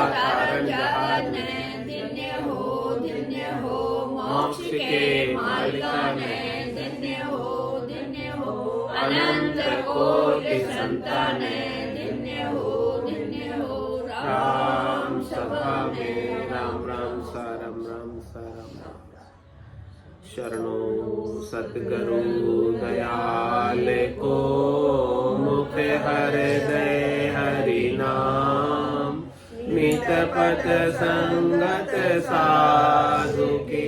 तारण जहाज ने, धन्य हो मोक्ष के मालिका ने, धन्य हो अनंत कोटि संताने, धन्य हो राम सभा में। राम राम सारम राम सारम। शरणो सतगुरु दयाल को, मुख हृदय हरि नाम। नित पथ संगत साधु की,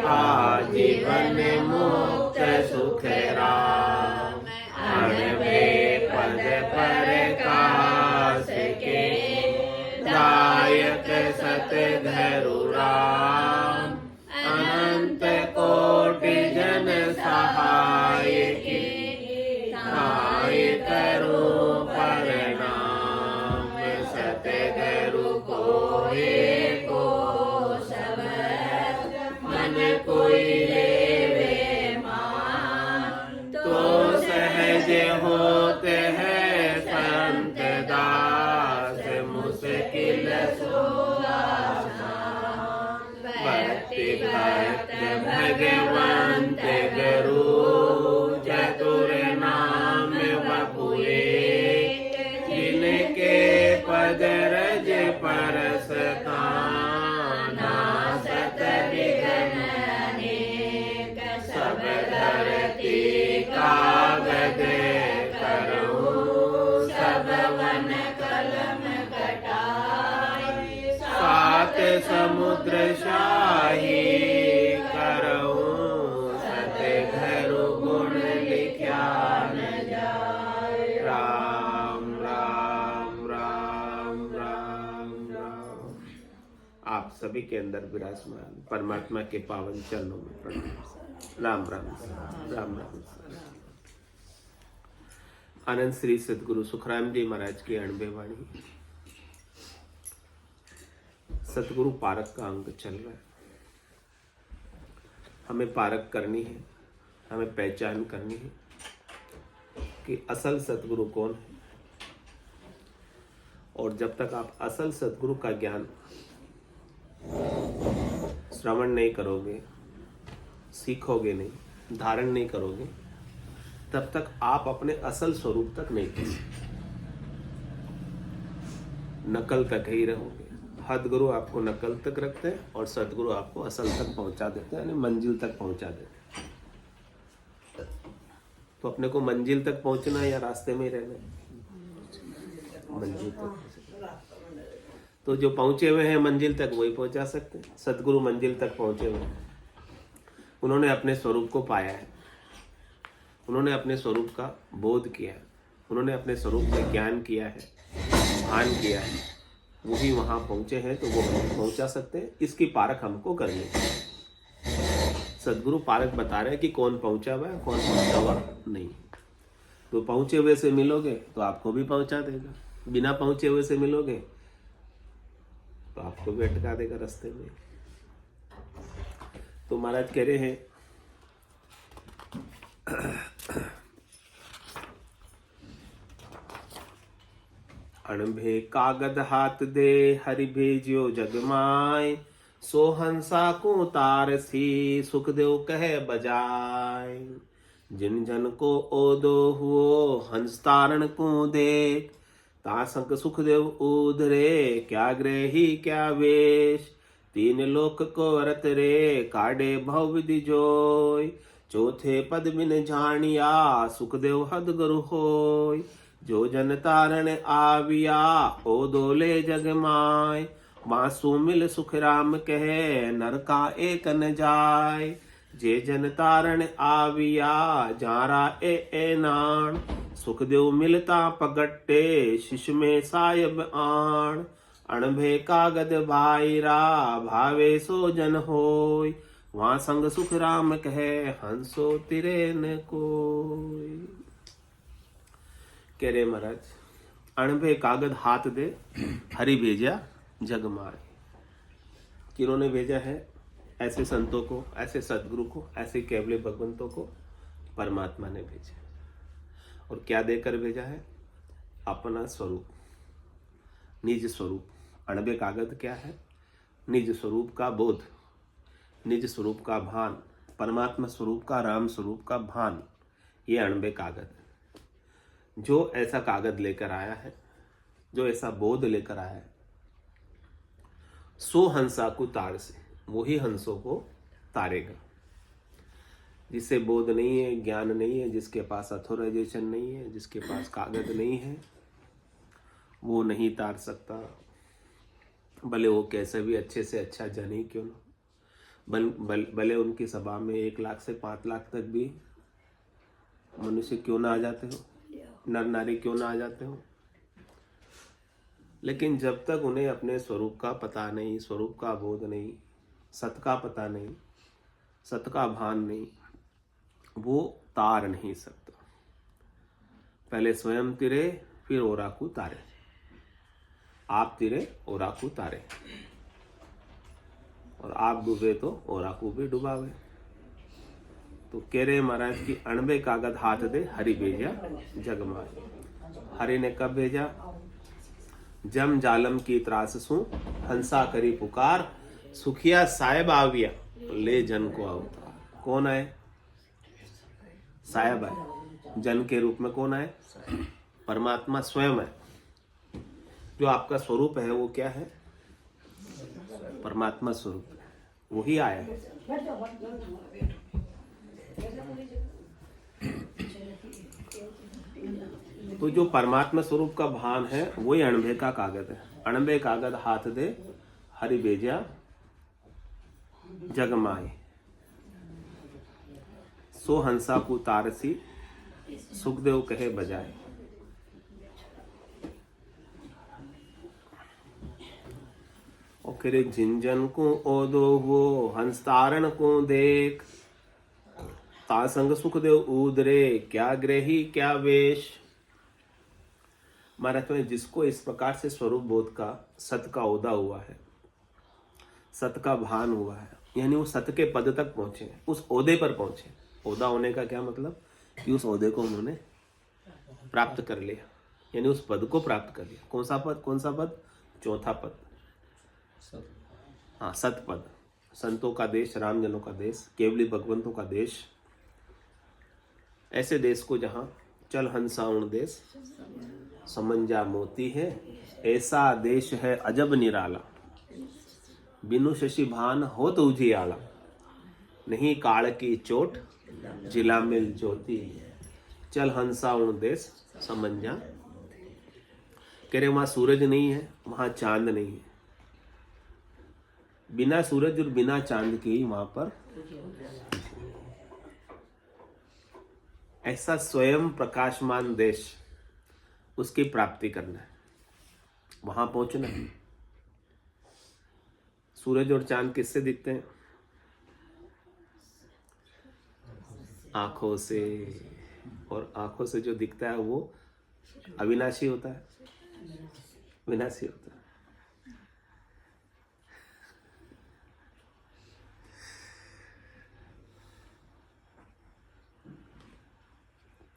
आजीवन मुक्त सुख राम। अणवे पद प्रकाश के, दायक सतगुरु राम। अनंत कोटि जन सहाय की, सहाय करो प्रणाम। सतगुरु को एको शब्द, मन कोई लेवे मान। तो सहज होते हैं संत दास, मुश्किल सो भक्ति भक्त भगवंत गुरु। चतुर नाम बपुए, जिनके पद रज परस काना। सत विघ्न अनेक, सब धरती कागज करूं। सब वन कलम कटाई, सात समुद्र शाही करऊं। सतगुरु गुण लिख्या न जाए। राम राम राम राम राम। आप सभी के अंदर विराजमान परमात्मा के पावन चरणों में प्रणाम। राम राम राम राम। आनंद श्री सतगुरु सुखराम जी महाराज की अणबे वाणी। सतगुरु पारक का अंग चल रहा है। हमें पारक करनी है, हमें पहचान करनी है कि असल सतगुरु कौन है। और जब तक आप असल सतगुरु का ज्ञान श्रवण नहीं करोगे, सीखोगे नहीं, धारण नहीं करोगे, तब तक आप अपने असल स्वरूप तक नहीं पहुंचोगे, नकल तक ही रहोगे। सदगुरु आपको नकल तक रखते हैं और सतगुरु आपको असल तक पहुंचा देते हैं, यानी मंजिल तक पहुंचा देते हैं। तो अपने को मंजिल तक पहुंचना है या रास्ते में ही रहना है? मंजिल तक। तो जो पहुंचे हुए हैं मंजिल तक वही पहुंचा सकते हैं। सतगुरु मंजिल तक पहुंचे हुए हैं, उन्होंने अपने स्वरूप को पाया है, उन्होंने अपने स्वरूप का बोध किया है, उन्होंने अपने स्वरूप में ज्ञान किया है, भान किया है, वही वहां पहुंचे हैं। तो वो हम पहुंचा सकते हैं। इसकी पारख हमको करनी है। सदगुरु पारख बता रहे हैं कि कौन पहुंचा हुआ है, कौन पहुंचा हुआ नहीं। तो पहुंचे हुए से मिलोगे तो आपको भी पहुंचा देगा, बिना पहुंचे हुए से मिलोगे तो आपको भी अटका देगा रास्ते में। तो महाराज कह रहे हैं अणभे कागद हाथ दे, हरि भेजियो जग माय। सो हंसा को तारसी, सुखदेव कहे बजाय। जिन जन को ओदो हुओ, हंस तारण को देख। तासंक सुखदेव उधरे, क्या ग्रही क्या वेश। तीन लोक को रत रे, काडे भव विधि जोय। चौथे पद बिन जानिया, सुखदेव हद गुरु होय। जो जन तारण आविया, ओ दोले जग माय। मासु मिल सुख राम कहे, नर का एक न जाय। जे जन तारण आविया, जारा ए नान। सुखदेव मिलता पगट्टे, शिश में सायब आण। अणभे कागद भाईरा, भावे सो जन होय। वहाँ संग सुख राम कहे, हंसो तिरे न कोय। कह रहे महाराज, अणभे कागद हाथ दे, हरि भेजा जग माय। किन्होंने भेजा है? ऐसे संतों को, ऐसे सदगुरु को, ऐसे केवले भगवंतों को परमात्मा ने भेजा। और क्या देकर भेजा है? अपना स्वरूप, निज स्वरूप, अणबे कागज क्या है? निज स्वरूप का बोध, निज स्वरूप का भान, परमात्मा स्वरूप का, राम स्वरूप का भान, ये अणबे कागज। जो ऐसा कागज लेकर आया है, जो ऐसा बोध लेकर आया है, सो हंसा को तार से, वही हंसों को तारेगा। जिसे बोध नहीं है, ज्ञान नहीं है, जिसके पास अथोराइजेशन नहीं है, जिसके पास कागज नहीं है, वो नहीं तार सकता। भले वो कैसे भी अच्छे से अच्छा जन ही क्यों ना, भले उनकी सभा में 1 लाख से 5 लाख तक भी मनुष्य क्यों ना आ जाते हो, नर नारी क्यों ना आ जाते हो, लेकिन जब तक उन्हें अपने स्वरूप का पता नहीं, स्वरूप का बोध नहीं, सत का पता नहीं, सत का भान नहीं, वो तार नहीं सकता। पहले स्वयं तिरे, फिर ओराकू तारे। आप तिरे, ओराकू तारे, और आप डूबे तो ओराकू भी डुबावे। तो कह रहे महाराज की अणबे कागज हाथ दे, हरि भेजा जगमाए। हरि ने कब भेजा? जम जालम की त्रास सु, हंसा करी पुकार, सुखिया साहेब आविया, ले जन को अवतार। कौन आए? साहेब आए। जन के रूप में कौन आए? परमात्मा स्वयं है। जो आपका स्वरूप है वो क्या है? परमात्मा स्वरूप है, वही आया है। तो जो परमात्मा स्वरूप का भान है वही अणबे का कागज है। अणबे कागज हाथ दे, हरि भेजा जगमाए। सो हंसा को तारसी, सुखदेव कहे बजाए। और फिर झिंझन को ओदो वो, हंस तारण को देख, तासंग सुखदेव उदरे, क्या ग्रही क्या वेश। महाराज ने जिसको इस प्रकार से स्वरूप बोध का, सत का ओदा हुआ है, सत का भान हुआ है, यानी वो सत के पद तक पहुंचे, उस ओदे पर पहुंचे। ओदा होने का क्या मतलब? कि उस ओदे को उन्होंने प्राप्त कर लिया, यानी उस पद को प्राप्त कर लिया। कौन सा पद? कौन सा पद? चौथा पद, हाँ, सत पद। संतों का देश, रामजनों का देश, केवली भगवंतों का देश। ऐसे देश को जहाँ चल हंसाउण देश, समंजा मोती है, ऐसा देश है अजब निराला। बिनु शशि भान हो तो उजियाला, नहीं काल की चोट, जिला मिल ज्योति। चल हंसाउण देश समंजा। कह रहे वहां सूरज नहीं है, वहां चांद नहीं है। बिना सूरज और बिना चांद के ही वहां पर ऐसा स्वयं प्रकाशमान देश, उसकी प्राप्ति करना है, वहां पहुंचना है। सूरज और चांद किससे दिखते हैं? आंखों से। और आंखों से जो दिखता है वो अविनाशी होता है, विनाशी होता है।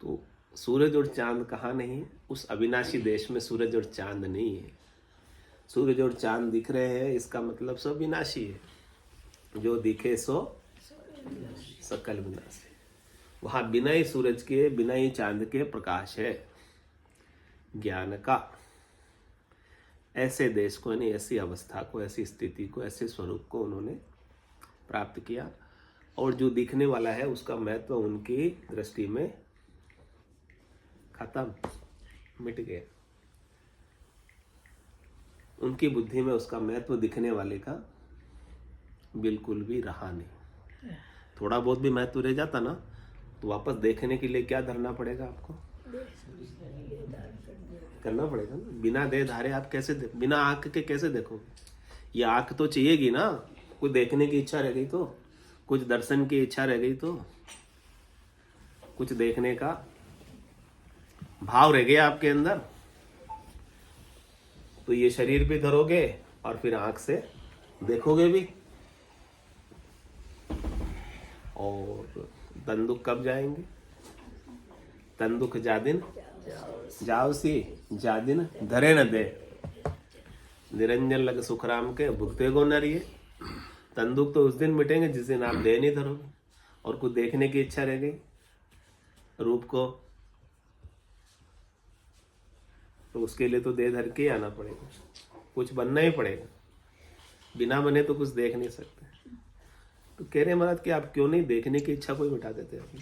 तो सूरज और चांद कहाँ नहीं है? उस अविनाशी देश में सूरज और चांद नहीं है। सूरज और चांद दिख रहे हैं, इसका मतलब सब विनाशी है। जो दिखे सो सकल विनाशी। वहां बिना ही सूरज के, बिना ही चांद के प्रकाश है ज्ञान का। ऐसे देश को, यानी ऐसी अवस्था को, ऐसी स्थिति को, ऐसे स्वरूप को उन्होंने प्राप्त किया। और जो दिखने वाला है उसका महत्व उनकी दृष्टि में खत्म, मिट गया। उनकी बुद्धि में उसका महत्व दिखने वाले का बिल्कुल भी रहा नहीं। थोड़ा बहुत भी महत्व रह जाता ना, तो वापस देखने के लिए क्या धरना पड़ेगा आपको? करना पड़ेगा ना। बिना देह धारे आप कैसे बिना आंख के कैसे देखोगे? ये आंख तो चाहिएगी ना। कुछ देखने की इच्छा रह गई तो, कुछ दर्शन की इच्छा रह गई तो, कुछ देखने का भाव रह गया आपके अंदर, तो ये शरीर भी धरोगे और फिर आंख से देखोगे भी। और तंदुक कब जाएंगे? तंदुक जा दिन जाओ सी, जा दिन धरे न दे। निरंजन लग सुखराम के भुगते गो नरिये। तन दुख तो उस दिन मिटेंगे जिस दिन आप दे नहीं धरोगे और कुछ देखने की इच्छा रह गई रूप को, तो उसके लिए तो दे धर के आना पड़ेगा, कुछ बनना ही पड़ेगा, बिना बने तो कुछ देख नहीं सकते। तो कह रहे महाराज कि आप क्यों नहीं देखने की इच्छा कोई मिटा देते अपनी,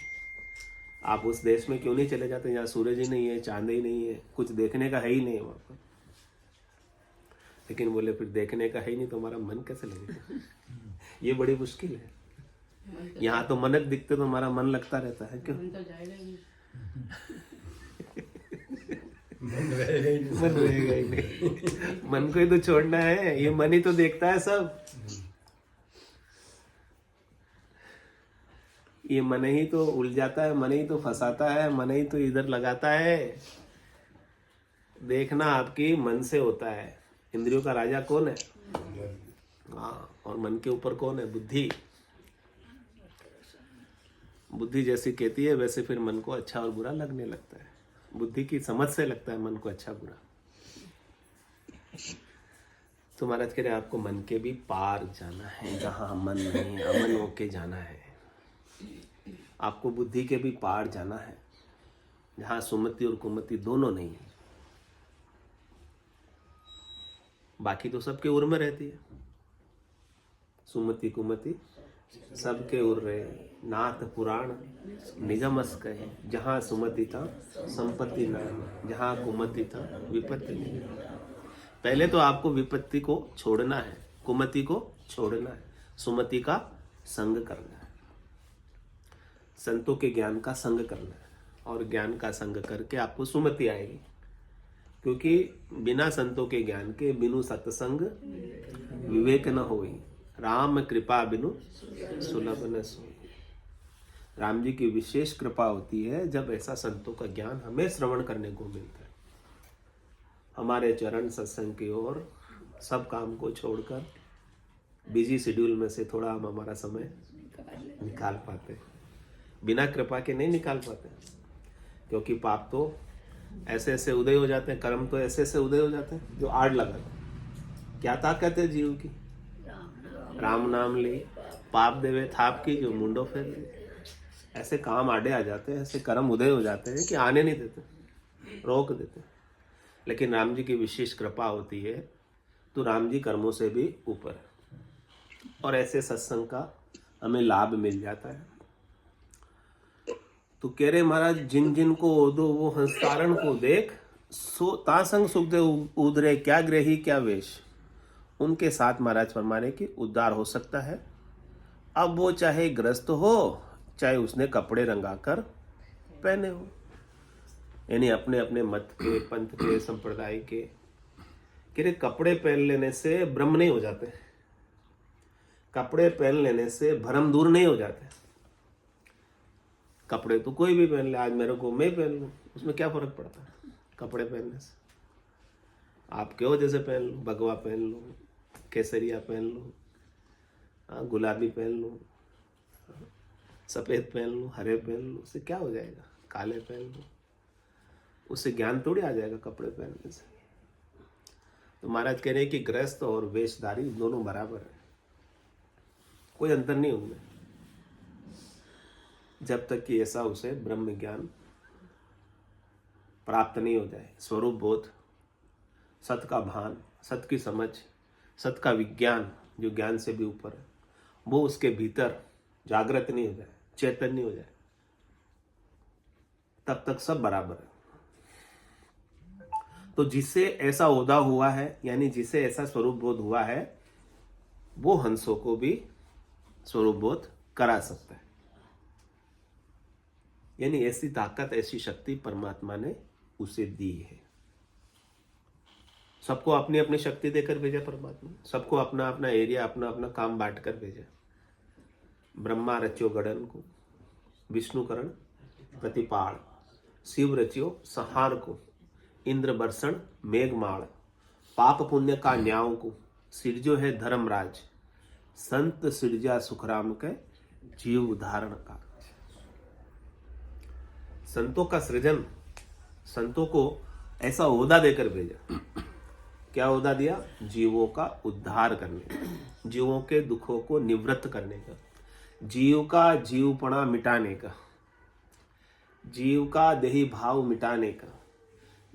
आप उस देश में क्यों नहीं चले जाते जहाँ सूरज ही नहीं है, चांद ही नहीं है, कुछ देखने का है ही नहीं वहां पर। लेकिन बोले फिर देखने का है ही नहीं तो हमारा मन कैसे लगेगा? ये बड़ी मुश्किल है। यहाँ तो मनक दिखते तो हमारा मन लगता रहता है, क्यों? मन रहेगा ही नहीं, मन को ही तो छोड़ना है, ये मन ही तो देखता है सब, ये मन ही तो उलझाता है, मन ही तो फंसाता है, मन ही तो इधर लगाता है। देखना आपकी मन से होता है। इंद्रियों का राजा कौन है? हाँ, और मन के ऊपर कौन है? बुद्धि। बुद्धि जैसी कहती है वैसे फिर मन को अच्छा और बुरा लगने लगता है। बुद्धि की समझ से लगता है मन को अच्छा बुरा। तो महाराज कह रहे आपको मन के भी पार जाना है, जहां मन नहीं, अमन होके जाना है। आपको बुद्धि के भी पार जाना है, जहां सुमति और कुमति दोनों नहीं है। बाकी तो सबके उर में रहती है, सुमति कुमति सबके उर रहे। नाथ पुराण निगमस कहे, जहां सुमति था संपत्ति न, जहां कुमति था विपत्ति नहीं। पहले तो आपको विपत्ति को छोड़ना है, कुमति को छोड़ना है, सुमति का संग करना है, संतों के ज्ञान का संग करना है, और ज्ञान का संग करके आपको सुमति आएगी। क्योंकि बिना संतों के ज्ञान के बिनु सत्संग विवेक न होई, राम कृपा बिनु सुलभ न सोई। राम जी की विशेष कृपा होती है जब ऐसा संतों का ज्ञान हमें श्रवण करने को मिलता है। हमारे चरण सत्संग की ओर सब काम को छोड़कर बिजी शेड्यूल में से थोड़ा हम हमारा समय निकाल पाते हैं। बिना कृपा के नहीं निकाल पाते, क्योंकि पाप तो ऐसे ऐसे उदय हो जाते हैं, कर्म तो ऐसे ऐसे उदय हो जाते हैं जो आड़ लगा। क्या ताकत है जीव की? राम नाम ले पाप देवे थाप की, जो मुंडो फेर ले। ऐसे काम आड़े आ जाते हैं, ऐसे कर्म उदय हो जाते हैं कि आने नहीं देते, रोक देते। लेकिन राम जी की विशेष कृपा होती है तो राम जी कर्मों से भी ऊपर है, और ऐसे सत्संग का हमें लाभ मिल जाता है। तो कह रहे महाराज, जिन जिन को ओदो वो हंसतारण को देख, सो तासंग सुखदेव उदरे क्या ग्रही क्या वेश। उनके साथ महाराज फरमाने की उद्धार हो सकता है। अब वो चाहे ग्रस्त हो, चाहे उसने कपड़े रंगाकर पहने हो, यानी अपने अपने मत के, पंथ के, संप्रदाय के। कह रहे कपड़े पहन लेने से ब्रह्म नहीं हो जाते, कपड़े पहन लेने से भ्रम दूर नहीं हो जाते। कपड़े तो कोई भी पहन ले, आज मेरे को मैं पहन लूं, उसमें क्या फर्क पड़ता है कपड़े पहनने से? आप क्यों जैसे पहन लो, भगवा पहन लो, केसरिया पहन लो, गुलाबी पहन लो, सफेद पहन लो, हरे पहन लो, उससे क्या हो जाएगा? काले पहन लो, उससे ज्ञान थोड़ी आ जाएगा कपड़े पहनने से। तो महाराज कह रहे हैं कि गृहस्थ और वेशधारी दोनों बराबर है, कोई अंतर नहीं उनमें, जब तक कि ऐसा उसे ब्रह्म ज्ञान प्राप्त नहीं हो जाए। स्वरूप बोध, सत का भान, सत की समझ, सत का विज्ञान जो ज्ञान से भी ऊपर है, वो उसके भीतर जागृत नहीं हो जाए, चैतन्य हो जाए, तब तक सब बराबर है। तो जिससे ऐसा ओदा हुआ है, यानी जिसे ऐसा स्वरूप बोध हुआ है, वो हंसों को भी स्वरूप बोध करा सकता है। यानी ऐसी ताकत, ऐसी शक्ति परमात्मा ने उसे दी है। सबको अपनी अपनी शक्ति देकर भेजा परमात्मा, सबको अपना अपना एरिया, अपना अपना काम बांट कर भेजा। ब्रह्मा रच्यो गड़न को, विष्णु करण प्रतिपाल, शिव रच्यो संहार को, इंद्र बरसण मेघमाल, पाप पुण्य का न्याव को, सिरजो है धर्मराज, संत सिरजा सुखराम के जीव उदाहरण का। संतों का सृजन, संतों को ऐसा ओहदा देकर भेजा क्या ओहदा दिया? जीवों का उद्धार करने का, जीवों के दुखों को निवृत्त करने का, जीव का जीवपना मिटाने का, जीव का देही भाव मिटाने का,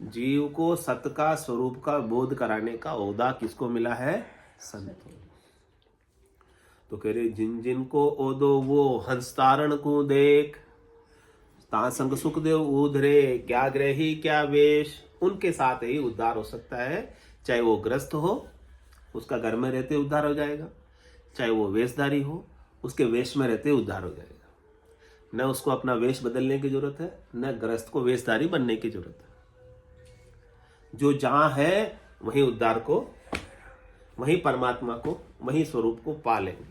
जीव को सत्य का स्वरूप का बोध कराने का ओहदा किसको मिला है? संतों। तो कह रहे जिन जिन को ओदो वो हंसतारण को देख, ता संग सुखदेव उधरे, क्या ग्रही क्या वेश, उनके साथ ही उद्धार हो सकता है। चाहे वो ग्रस्त हो, उसका घर में रहते उद्धार हो जाएगा, चाहे वो वेशधारी हो, उसके वेश में रहते उद्धार हो जाएगा। न उसको अपना वेश बदलने की जरूरत है, न ग्रस्त को वेशधारी बनने की जरूरत है। जो जहां है वहीं उद्धार को, वहीं परमात्मा को, वहीं स्वरूप को पा लेंगे।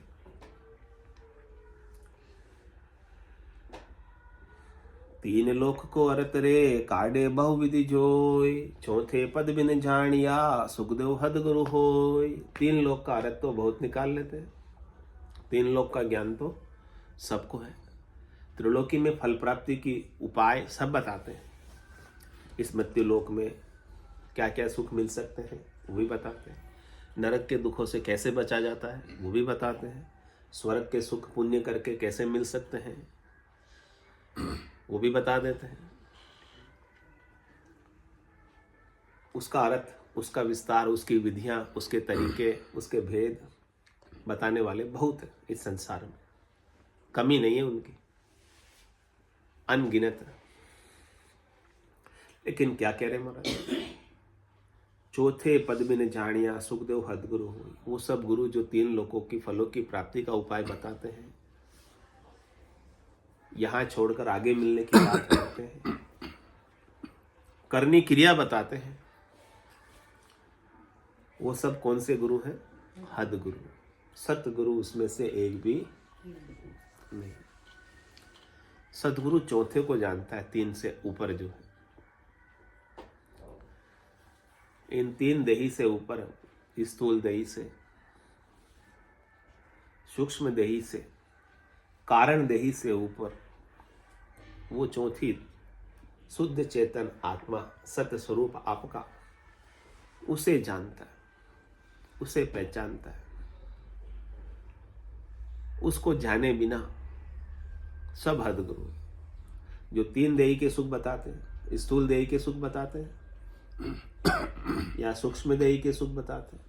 तीन लोक को अरत रे, काडे बहुविधि जोय, चौथे पद बिन जानिया, सुखदेव हद गुरु होय। तीन लोक का अर्थ तो बहुत निकाल लेते हैं, तीन लोक का ज्ञान तो सबको है। त्रिलोकी में फल प्राप्ति की उपाय सब बताते हैं। इस मृत्यु लोक में क्या क्या सुख मिल सकते हैं वो भी बताते हैं। नरक के दुखों से कैसे बचा जाता है वो भी बताते हैं। स्वर्ग के सुख पुण्य करके कैसे मिल सकते हैं वो भी बता देते हैं। उसका अर्थ, उसका विस्तार, उसकी विधियां, उसके तरीके, उसके भेद बताने वाले बहुत हैं इस संसार में, कमी नहीं है उनकी, अनगिनत। लेकिन क्या कह रहे महाराज? चौथे पद बिन जानिया, सुखदेव हद गुरु हुई। वो सब गुरु जो तीन लोकों की फलों की प्राप्ति का उपाय बताते हैं, यहां छोड़कर आगे मिलने की बात करते हैं, करनी क्रिया बताते हैं, वो सब कौन से गुरु हैं? हद गुरु, सतगुरु उसमें से एक भी नहीं। सतगुरु चौथे को जानता है, तीन से ऊपर जो है। इन तीन देही से ऊपर, स्थूल देही से, सूक्ष्म देही से, कारण देही से ऊपर वो चौथी शुद्ध चेतन आत्मा, सत्य स्वरूप आपका, उसे जानता है, उसे पहचानता है। उसको जाने बिना सब हद गुरु। जो तीन देही के सुख बताते हैं, स्थूल देही के सुख बताते हैं या सूक्ष्म देही के सुख बताते हैं,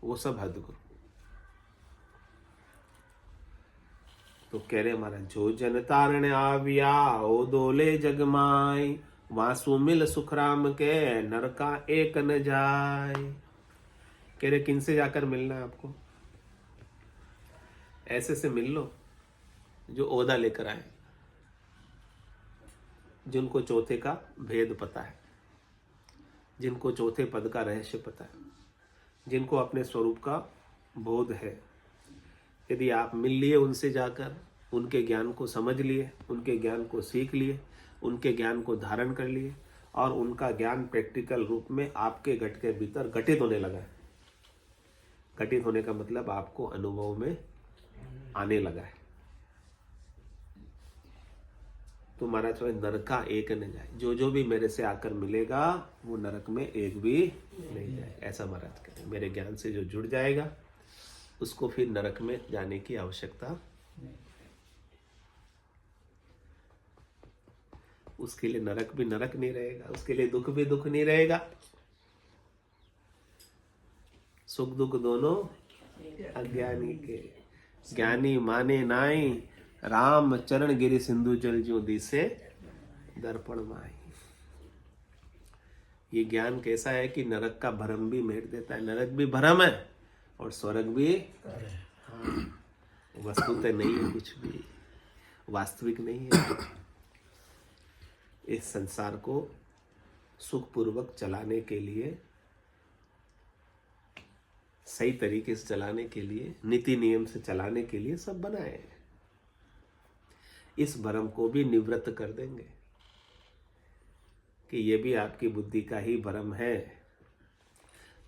वो सब हद गुरु। तो कह रहे महाराज, जो जन तारण आविया, ओ दोले जगमाय, वासु मिल सुख राम के, नरका एक न जाय। कह रहे किनसे जाकर मिलना है आपको? ऐसे से मिल लो जो ओहदा लेकर आए, जिनको चौथे का भेद पता है, जिनको चौथे पद का रहस्य पता है, जिनको अपने स्वरूप का बोध है। यदि आप मिल लिए उनसे जाकर, उनके ज्ञान को समझ लिए, उनके ज्ञान को सीख लिए, उनके ज्ञान को धारण कर लिए, और उनका ज्ञान प्रैक्टिकल रूप में आपके घट के भीतर घटित होने लगा है। घटित होने का मतलब आपको अनुभव में आने लगा है, तो महाराज तो नरका एक न जाए। जो जो भी मेरे से आकर मिलेगा वो नरक में एक भी नहीं जाए, ऐसा महाराज कहते हैं। मेरे ज्ञान से जो जुड़ जाएगा उसको फिर नरक में जाने की आवश्यकता, उसके लिए नरक भी नरक नहीं रहेगा, उसके लिए दुख भी दुख नहीं रहेगा। सुख दुख दोनों अज्ञानी के, ज्ञानी माने नाई, राम चरण गिरि सिंधु जल जो दिसे दर्पण माई। ये ज्ञान कैसा है कि नरक का भ्रम भी मेट देता है। नरक भी भ्रम है और स्वर्ग भी, हाँ, वस्तुतः नहीं है, कुछ भी वास्तविक नहीं है। इस संसार को सुखपूर्वक चलाने के लिए, सही तरीके से चलाने के लिए, नीति नियम से चलाने के लिए सब बनाए हैं। इस भ्रम को भी निवृत्त कर देंगे कि ये भी आपकी बुद्धि का ही भ्रम है।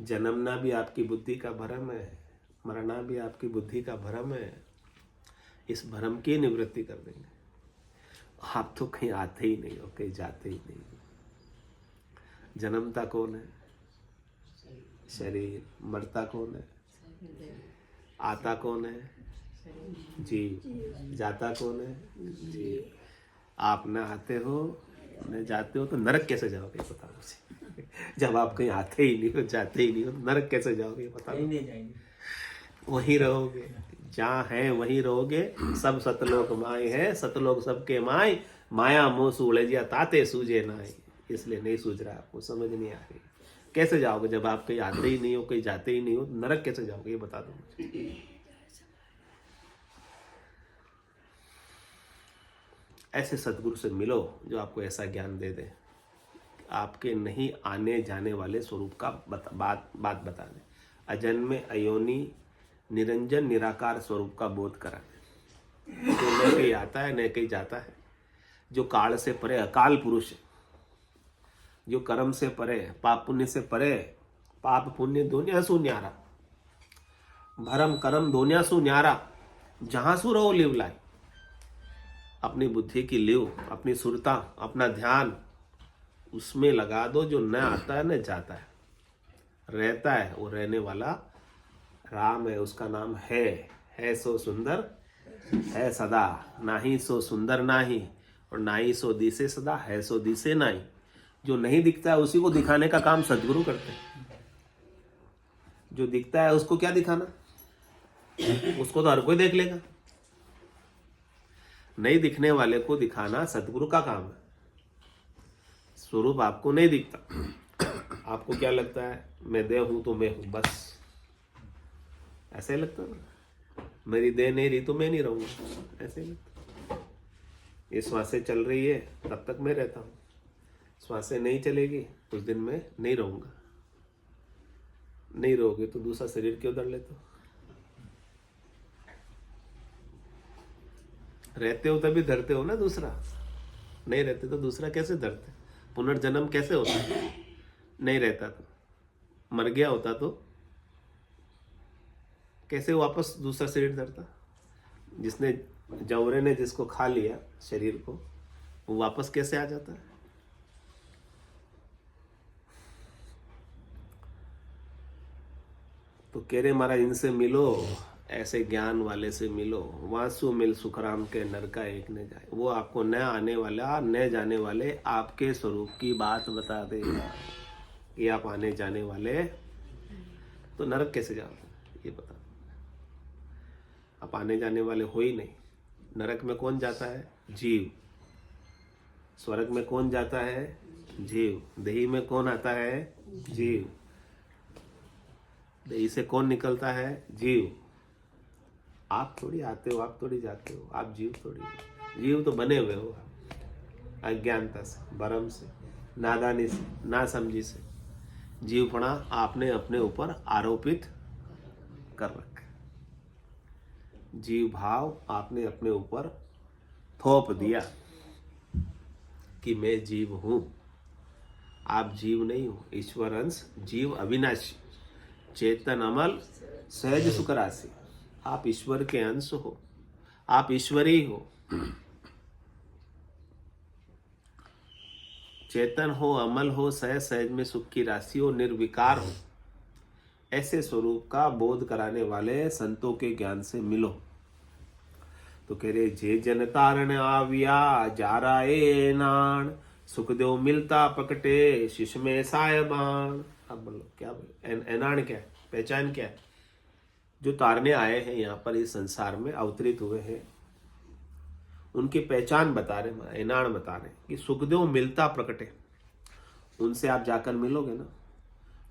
जन्मना भी आपकी बुद्धि का भ्रम है, मरना भी आपकी बुद्धि का भ्रम है। इस भ्रम की निवृत्ति कर देंगे। आप तो कहीं आते ही नहीं हो, कहीं जाते ही नहीं हो। जन्मता कौन है? शरीर। मरता कौन है? आता कौन है? जीव। जाता कौन है? जीव। आप न आते हो न जाते हो तो नरक कैसे जाओगे बताओ मुझे। जब आप कहीं आते ही नहीं हो, जाते ही नहीं हो, तो नरक कैसे जाओगे बताओ? नहीं जाएंगे, वहीं रहोगे। जहाँ है वहीं रहोगे। सब सतलोक माय है, सतलोक सबके माय। माया मोह सूलझिया ताते सूझे नाय। इसलिए नहीं सूझ रहा, आपको समझ नहीं आ रही। कैसे जाओगे जब आप कहीं आते ही नहीं हो, कहीं जाते ही नहीं हो, नरक कैसे जाओगे ये बता दो मुझे। ऐसे सदगुरु से मिलो जो आपको ऐसा ज्ञान दे दे, आपके नहीं आने जाने वाले स्वरूप का बात बता दे। अजन्मे अयोनि निरंजन निराकार स्वरूप का बोध करा दे। जो न कहीं आता है न कहीं जाता है, जो काल से परे अकाल पुरुष है, जो कर्म से परे, पाप पुण्य से परे, पाप पुण्य दोनिया सु न्यारा, भरम कर्म दोनिया सु न्यारा, जहां सु रहो लिव लाई। अपनी बुद्धि की लिव, अपनी सुरता, अपना ध्यान उसमें लगा दो जो न आता है न जाता है, रहता है। वो रहने वाला राम है, उसका नाम है सो सुंदर है सदा, नाही सो सुंदर नाही, और नाही सो दिसे सदा, है सो दिसे नाही। जो नहीं दिखता है उसी को दिखाने का काम सदगुरु करते हैं। जो दिखता है उसको क्या दिखाना? उसको तो हर कोई देख लेगा। नहीं दिखने वाले को दिखाना सदगुरु का काम है। स्वरूप आपको नहीं दिखता, आपको क्या लगता है? मैं देह हूं तो मैं हूं, बस ऐसे लगता ना। मेरी देह नहीं रही तो मैं नहीं रहूंगा, ऐसे लगता। ये श्वासें चल रही है तब तक मैं रहता हूं, श्वासें नहीं चलेगी कुछ दिन में नहीं रहूंगा। नहीं रहोगे तो दूसरा शरीर क्यों धर लेते हो? रहते हो तभी धरते हो ना दूसरा, नहीं रहते तो दूसरा कैसे धरते? पुनर्जन्म कैसे होता है? नहीं रहता तो, मर गया होता तो कैसे वापस दूसरा शरीर धरता? जिसने जौरे ने जिसको खा लिया शरीर को, वो वापस कैसे आ जाता है? तो कह रहे महाराज इनसे मिलो, ऐसे ज्ञान वाले से मिलो। वासु मिल सुखराम के नर का एक न जाए। वो आपको न आने वाला न जाने वाले आपके स्वरूप की बात बता देगा कि आप आने जाने वाले, तो नरक कैसे जाओगे ये बता। आप आने जाने वाले हो ही नहीं। नरक में कौन जाता है? जीव। स्वर्ग में कौन जाता है? जीव। देही में कौन आता है? जीव। देही से कौन निकलता है? जीव। आप थोड़ी आते हो, आप थोड़ी जाते हो, आप जीव थोड़ी। जीव तो बने हुए हो अज्ञानता से, भरम से, नादानी से, ना समझी से। जीवपना आपने अपने ऊपर आरोपित कर रखा। जीव भाव आपने अपने ऊपर थोप दिया कि मैं जीव हूं। आप जीव नहीं हो, ईश्वर अंश, जीव अविनाशी, चेतन अमल, सहज सुख राशि। आप ईश्वर के अंश हो, आप ईश्वरी हो। चेतन हो, अमल हो, सहज सहज में सुख की राशि हो, निर्विकार हो। ऐसे स्वरूप का बोध कराने वाले संतों के ज्ञान से मिलो। तो कह रहे जे जन तारण आविया जारा ए नान, सुखदेव मिलता पकटे शिश में सायबान। अब बोलो क्या बोलो? एनान क्या है? पहचान क्या है? जो तारने आए हैं यहाँ पर इस संसार में अवतरित हुए हैं, उनकी पहचान बता रहे, एनान बता रहे कि सुखदेव मिलता प्रकटे। उनसे आप जाकर मिलोगे ना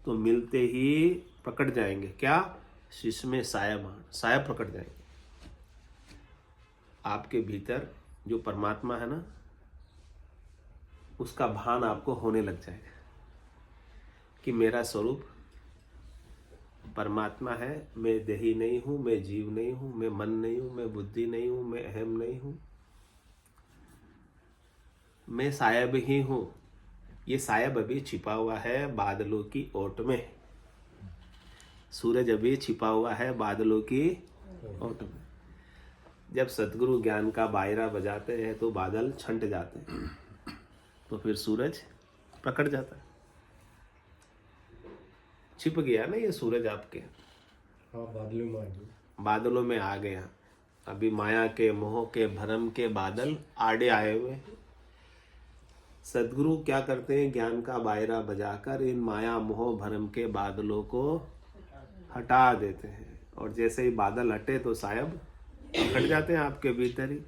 तो मिलते ही प्रकट जाएंगे। क्या? शिश में सायबान, साया प्रकट जाएंगे। आपके भीतर जो परमात्मा है ना, उसका भान आपको होने लग जाएगा कि मेरा स्वरूप परमात्मा है। मैं देही नहीं हूं, मैं जीव नहीं हूं, मैं मन नहीं हूं, मैं बुद्धि नहीं हूं, मैं अहम नहीं हूं, मैं सायब ही हूं। ये सायब अभी छिपा हुआ है बादलों की ओट में। सूरज अभी छिपा हुआ है बादलों की ओट में। जब सतगुरु ज्ञान का बायरा बजाते हैं तो बादल छंट जाते हैं, तो फिर सूरज प्रकट जाता है। छिप गया ना ये सूरज आपके, हाँ बादलों में आ गया। अभी माया के मोह के भरम के बादल आड़े आए हुए हैं। सदगुरु क्या करते हैं, ज्ञान का बायरा बजाकर इन माया मोह भरम के बादलों को हटा देते हैं। और जैसे ही बादल हटे तो साहब हट जाते हैं आपके भीतर ही।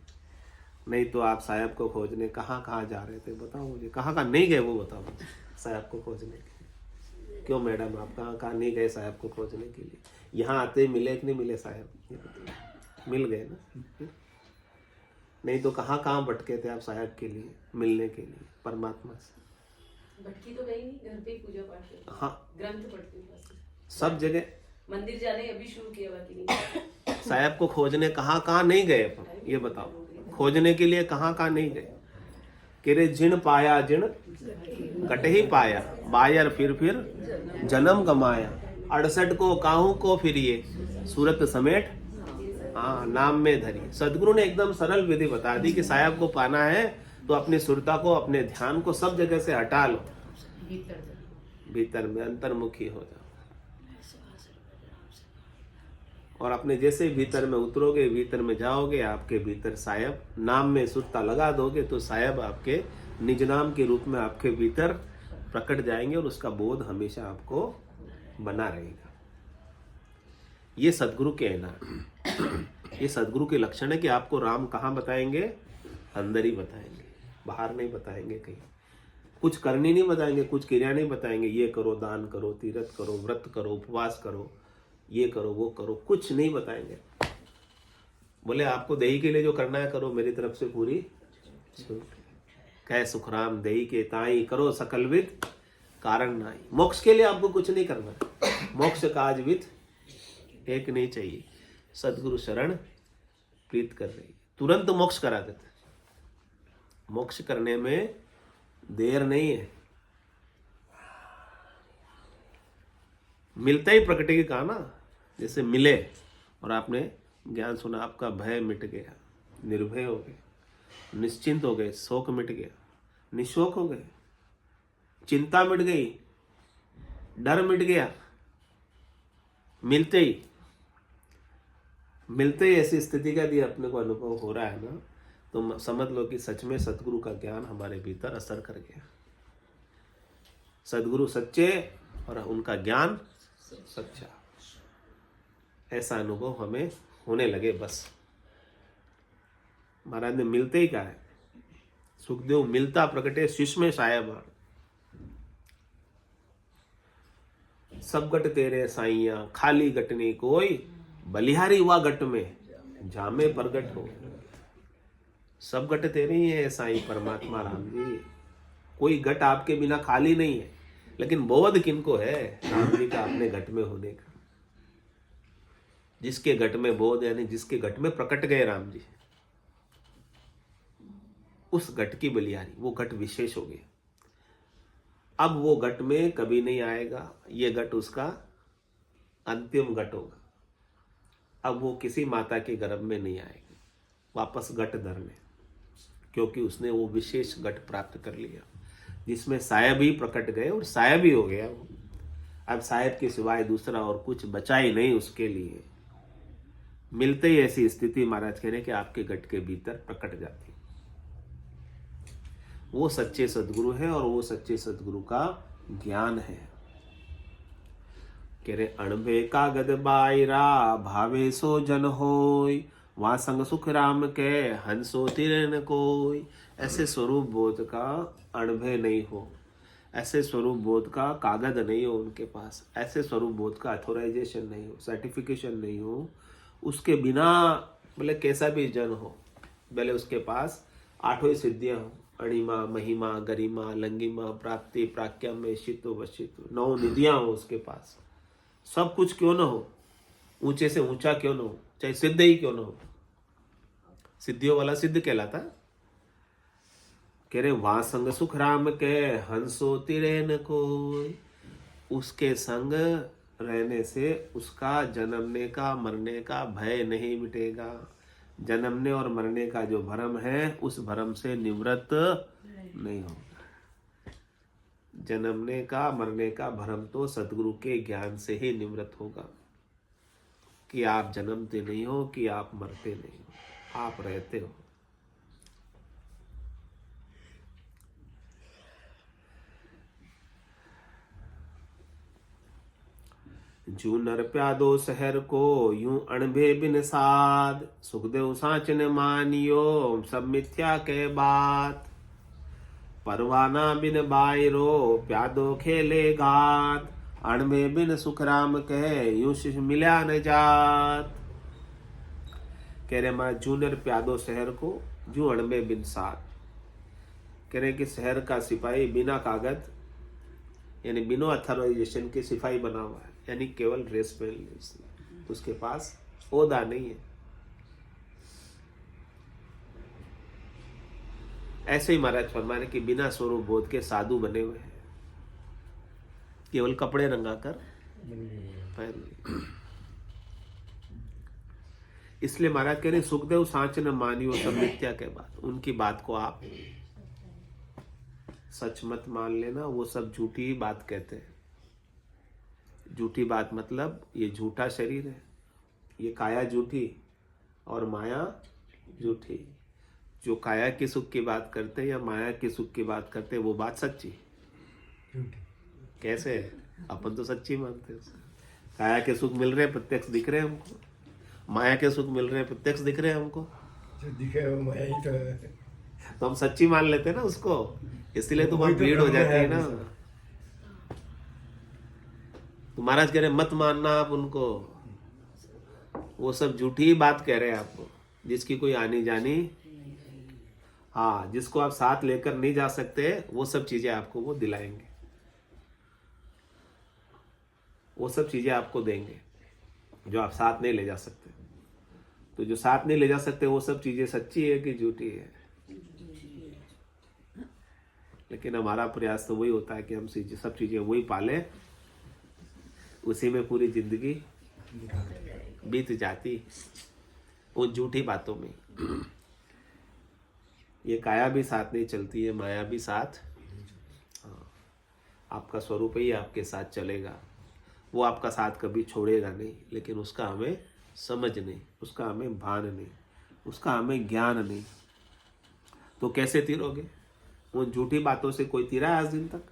नहीं तो आप साहब को खोजने कहाँ कहाँ जा रहे थे, बताओ मुझे, कहाँ कहाँ नहीं गए वो बताओ साहब को खोजने के लिए। क्यों मैडम आप कहाँ कहाँ नहीं गए साहब को खोजने के लिए? यहाँ आते मिले कि नहीं मिले साहब, ये बताओ। मिल गए ना? नहीं तो कहाँ कहाँ भटके थे आप साहब के लिए, मिलने के लिए परमात्मा से? भटकी तो गई नहीं, घर पे ही पूजा पाठ करती, हाँ ग्रंथ पढ़ती हूँ बस। सब जगह मंदिर जाने अभी शुरू किया, बाकी नहीं। साहब को खोजने कहाँ कहाँ नहीं गए अपन, ये बताओ। खोजने के लिए कहाँ कहाँ नहीं गए? कह रहे जिन पाया जिन कट ही पाया, बायर फिर जन्म गमाया। 68 को काहू को फिर ये सूरत समेट, हाँ नाम में धरी। सदगुरु ने एकदम सरल विधि बता दी कि साहब को पाना है तो अपनी सुरता को, अपने ध्यान को सब जगह से हटा लो, भीतर में अंतर्मुखी हो जाओ। और अपने जैसे भीतर में उतरोगे, भीतर में जाओगे, आपके भीतर साहब नाम में सुरता लगा दोगे तो साहब आपके निज नाम के रूप में आपके भीतर प्रकट जाएंगे और उसका बोध हमेशा आपको बना रहेगा। ये सदगुरु के है ना, ये सदगुरु के लक्षण है कि आपको राम कहाँ बताएंगे, अंदर ही बताएंगे, बाहर नहीं बताएंगे। कहीं कुछ करनी नहीं बताएंगे, कुछ क्रिया नहीं बताएंगे, ये करो, दान करो, तीर्थ करो, व्रत करो, उपवास करो, ये करो, वो करो, कुछ नहीं बताएंगे। बोले आपको देही के लिए जो करना है करो, मेरी तरफ से पूरी छूट। कह सुखराम देही के ताई, करो सकल विद कारण नाई। मोक्ष के लिए आपको कुछ नहीं करना, मोक्ष काज विद एक नहीं चाहिए। सदगुरु शरण प्रीत कर रही, तुरंत मोक्ष करा देते। मोक्ष करने में देर नहीं है, मिलता ही प्रकटेगी। कहा ना, जैसे मिले और आपने ज्ञान सुना, आपका भय मिट गया, निर्भय हो गए, निश्चिंत हो गए, शोक मिट गया, निशोक हो गए, चिंता मिट गई, डर मिट गया। मिलते ही ऐसी स्थिति का यदि अपने को अनुभव हो रहा है ना, तो समझ लो कि सच में सदगुरु का ज्ञान हमारे भीतर असर कर गया। सदगुरु सच्चे और उनका ज्ञान सच्चा, ऐसा अनुभव हमें होने लगे। बस महाराज ने मिलते ही कहा है, सुखदेव मिलता प्रकटे शिष्य में साहेब, सब गट तेरे साइया, खाली गटनी कोई, बलिहारी हुआ गट में जामे प्रगट हो। सब गट तेरे ही है साईं परमात्मा राम जी, कोई गट आपके बिना खाली नहीं है। लेकिन बोध किनको है? राम जी का अपने घट में होने का। जिसके घट में बोध, यानी जिसके घट में प्रकट गए राम जी, उस घट की बलिहारी, वो घट विशेष हो गया। अब वो घट में कभी नहीं आएगा, ये घट उसका अंतिम घट होगा। अब वो किसी माता के गर्भ में नहीं आएगा वापस घट धरने, क्योंकि उसने वो विशेष घट प्राप्त कर लिया जिसमें साहेब ही प्रकट गए और साहेब ही हो गया वो। अब साहेब के सिवाय दूसरा और कुछ बचा ही नहीं उसके लिए। मिलते ही ऐसी स्थिति महाराज कह रहे कि आपके घट के भीतर प्रकट जाती। वो सच्चे सदगुरु है और वो सच्चे सदगुरु का ज्ञान है। कह रहे अणबे कागद बायरा, भावे सो जन होय, वहां संग सुख राम के हंसो तिरन कोई। ऐसे स्वरूप बोध का अणभय नहीं हो, ऐसे स्वरूप बोध का कागज नहीं हो उनके पास, ऐसे स्वरूप बोध का अथोराइजेशन नहीं हो, सर्टिफिकेशन नहीं हो, उसके बिना भले कैसा भी जन हो, भले उसके पास 8 सिद्धियां हो, अणिमा, महिमा, गरिमा, लंगिमा, प्राप्ति, प्राज्ञा, शितो वशितो, 9 निधियां हो उसके पास, सब कुछ क्यों ना हो, ऊंचे से ऊंचा क्यों ना हो, चाहे सिद्ध ही क्यों ना हो, सिद्धियों वाला सिद्ध कहलाता। कह रहे वहां संग सुख राम के हंसो तिरेन कोई। उसके संग रहने से उसका जन्मने का मरने का भय नहीं मिटेगा। जन्मने और मरने का जो भ्रम है उस भ्रम से निवृत्त नहीं होगा। जन्मने का मरने का भ्रम तो सदगुरु के ज्ञान से ही निवृत्त होगा कि आप जन्मते नहीं हो, कि आप मरते नहीं हो, आप रहते हो। जू नर प्यादो शहर को यूं अणभे बिन साध, सुखदेव साचन मानियो सब मिथ्या के बात। परवाना बिन बायरो प्यादो खेले गात, अणभे बिन सुख राम कहे यूं शिष मिल्या न जात। कह रहे हमारा जूनियर प्यादो शहर को जू अणभे बिन साध, कह रहे कि शहर का सिपाही बिना कागज यानी बिना अथॉराइजेशन के सिपाही बना हुआ है, यानी केवल ड्रेस पहन ली उसने, उसके पास ओहदा नहीं है। ऐसे ही महाराज फरमा रहे कि बिना स्वरूप बोध के साधु बने हुए हैं, केवल कपड़े रंगा कर पहन लिए। इसलिए महाराज कह रहे सुखदेव सांच न मानियो सब मिथ्या के बात, उनकी बात को आप सच मत मान लेना, वो सब झूठी बात कहते हैं। झूठी बात मतलब ये झूठा शरीर है, ये काया झूठी और माया झूठी। जो काया के सुख की बात करते हैं या माया के सुख की बात करते हैं वो बात सच्ची। कैसे? अपन तो सच्ची मानते हैं। काया के सुख मिल रहे हैं, प्रत्यक्ष दिख रहे हैं हमको, माया के सुख मिल रहे हैं, प्रत्यक्ष दिख रहे हैं हमको, जो दिखे वो माया ही तो है। तो हम सच्ची मान लेते हैं ना उसको, इसलिए तो बहुत भीड़ हो जाती है ना। तो महाराज कह रहे मत मानना आप उनको, वो सब झूठी बात कह रहे हैं आपको, जिसकी कोई आनी जानी, हाँ, जिसको आप साथ लेकर नहीं जा सकते, वो सब चीजें आपको वो दिलाएंगे, वो सब चीजें आपको देंगे जो आप साथ नहीं ले जा सकते। तो जो साथ नहीं ले जा सकते वो सब चीजें सच्ची है कि झूठी है? लेकिन हमारा प्रयास तो वही होता है कि हम सब चीजें वही पाले, उसी में पूरी जिंदगी बीत जाती उन झूठी बातों में। ये काया भी साथ नहीं चलती है, माया भी साथ, हाँ, आपका स्वरूप ही आपके साथ चलेगा, वो आपका साथ कभी छोड़ेगा नहीं, लेकिन उसका हमें समझ नहीं, उसका हमें भान नहीं, उसका हमें ज्ञान नहीं। तो कैसे तीरोगे? उन झूठी बातों से कोई तीरा है आज दिन तक?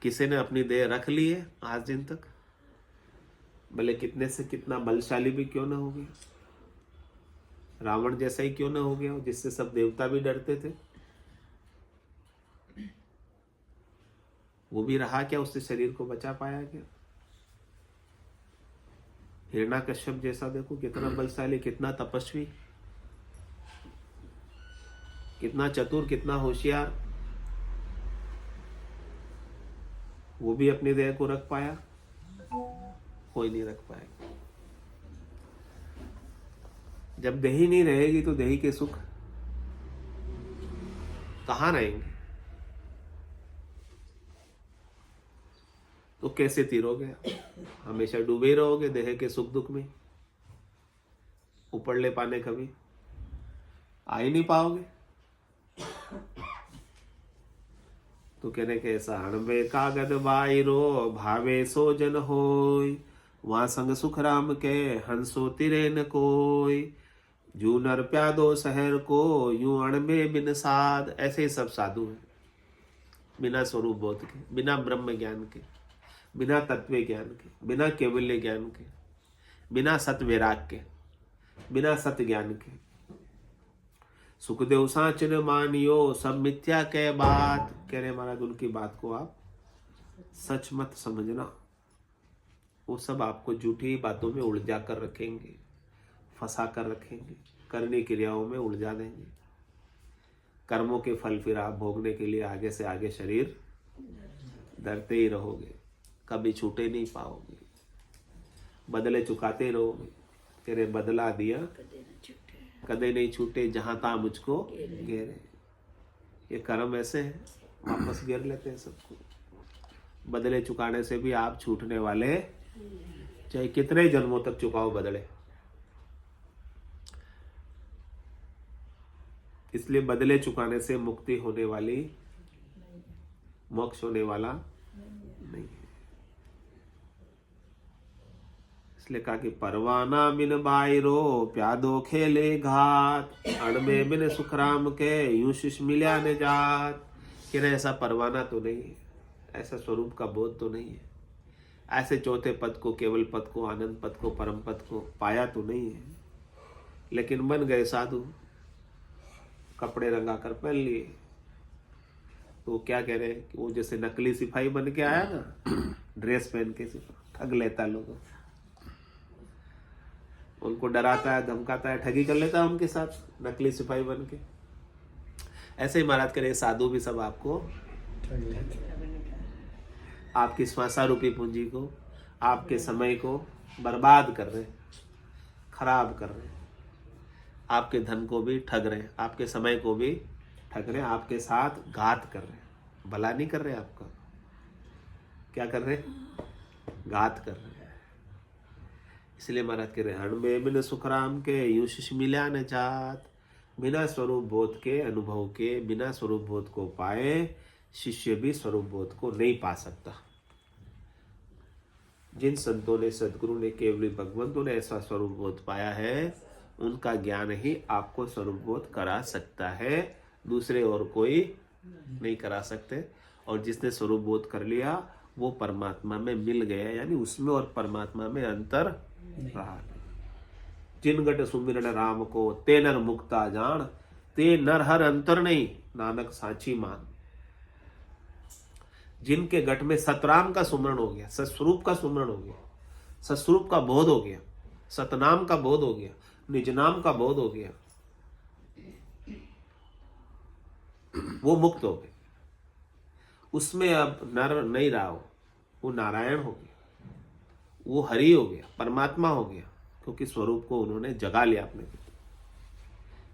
किसी ने अपनी देह रख ली है आज दिन तक? भले कितने से कितना बलशाली भी क्यों ना हो गया, रावण जैसा ही क्यों ना हो गया, जिससे सब देवता भी डरते थे, वो भी रहा क्या? उससे शरीर को बचा पाया क्या? हिरण्यकश्यप जैसा देखो कितना बलशाली, कितना तपस्वी, कितना चतुर, कितना होशियार, वो भी अपनी देह को रख पाया? कोई नहीं रख पाएगा। जब देही नहीं रहेगी तो देही के सुख कहाँ रहेंगे? तो कैसे तीरोगे? हमेशा डूबे रहोगे देह के सुख दुख में, ऊपर ले पाने कभी आ ही नहीं पाओगे। तो कहने के ऐसा अणबे कागद बायरो भावे सो जन होय, वहां संग सुख राम के हंसो तिरे न कोय। जू नर प्यादो शहर को यूं अणबे बिन साध, ऐसे ही सब साधु हैं, बिना स्वरूप बोध के, बिना ब्रह्म ज्ञान के, बिना तत्व ज्ञान के, बिना केवल्य ज्ञान के, बिना सत वैराग के, बिना सत ज्ञान के। सुखदेव सांच न मानियो सब मिथ्या के बात, कह रहे महाराज उनकी बात को आप सच मत समझना, वो सब आपको झूठी बातों में उलझा कर रखेंगे, फंसा कर रखेंगे, करने क्रियाओं में उलझा देंगे। कर्मों के फल फिर आप भोगने के लिए आगे से आगे शरीर धरते ही रहोगे, कभी छूटे नहीं पाओगे, बदले चुकाते ही रहोगे। तेरे बदला दिया कदे नहीं छूटे, जहां ता मुझको घेरे। ये कर्म ऐसे है, वापस घेर लेते हैं सबको। बदले चुकाने से भी आप छूटने वाले, चाहे कितने जन्मों तक चुकाओ बदले। इसलिए बदले चुकाने से मुक्ति होने वाली मोक्ष होने वाला नहीं है। इसलिए कहा कि परवाना बिन बायरो प्यादो खेले घात, अणबे बिन सुखराम के यूं शिष मिल्या ने जात। कि नहीं, ऐसा परवाना तो नहीं है, ऐसा स्वरूप का बोध तो नहीं है, ऐसे चौथे पद को, केवल पद को, आनंद पद को, परम पद को पाया तो नहीं है, लेकिन बन गए साधु, कपड़े रंगा कर पहन लिए। तो क्या कह रहे हैं कि वो जैसे नकली सिपाही बन के आया ना, ड्रेस पहन के ठग लेता लोगों, उनको डराता है, धमकाता है, ठगी कर लेता है उनके साथ नकली सिपाही बन के। ऐसे ही महाराज कह रहे साधु भी सब आपको आपकी श्वासा रूपी पूंजी को, आपके समय को बर्बाद कर रहे, खराब कर रहे, आपके धन को भी ठग रहे, आपके समय को भी ठग रहे, आपके साथ घात कर रहे, भला नहीं कर रहे, आपका क्या कर रहे, घात कर रहे। इसलिए महाराज कह रहे हणबे बिन सुखराम के यूं शिष मिल्या न जात। बिना स्वरूप बोध के, अनुभव के, बिना स्वरूप बोध को पाए शिष्य भी स्वरूप बोध को नहीं पा सकता। जिन संतों ने, सदगुरु ने, केवली भगवंतों ने ऐसा स्वरूप बोध पाया है, उनका ज्ञान ही आपको स्वरूप बोध करा सकता है, दूसरे और कोई नहीं करा सकते। और जिसने स्वरूप बोध कर लिया वो परमात्मा में मिल गया, यानी उसमें और परमात्मा में अंतर रहा नहीं। जिन गट सुमिरन राम को ते नर मुक्ता जान, ते नर हर अंतर नहीं नानक साची मान। जिनके गट में सतराम का सुमरण हो गया, सत्स्वरूप का सुमरण हो गया, सत्स्वरूप का बोध हो गया, सतनाम का बोध हो गया, निज नाम का बोध हो गया, वो मुक्त हो गए। उसमें अब नर नहीं रहा वो नारायण हो गया, वो हरि हो गया, परमात्मा हो गया, क्योंकि स्वरूप को उन्होंने जगा लिया अपने को।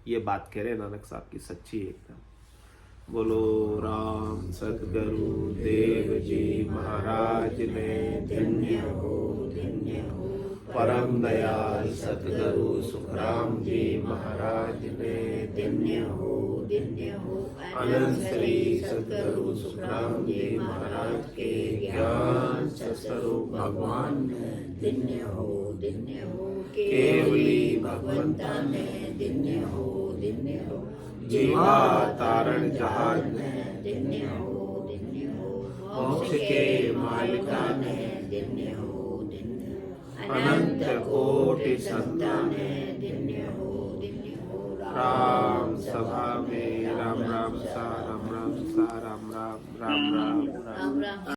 ये बात कह रहे नानक साहब की सच्ची एकदम। बोलो राम सतगुरु देव जी महाराज ने धन्य हो, धन्य हो। परम दयाल सतगुरु सुखराम जी महाराज ने धन्य हो, धन्य हो। अनंत श्री सतगुरु सुखराम जी महाराज के ज्ञान स्वरूप भगवान ने धन्य हो, धन्य हो। केवली भगवंता ने धन्य हो, धन्य हो। जीवा तारण जहाज ने धन्य हो, धन्य हो। मोक्ष के मालिका ने धन्य हो, धन्य हो। अनंत कोटि संतान ने धन्य हो, धन्य हो। राम सभा में राम राम सा, राम राम सा, राम राम राम राम राम राम।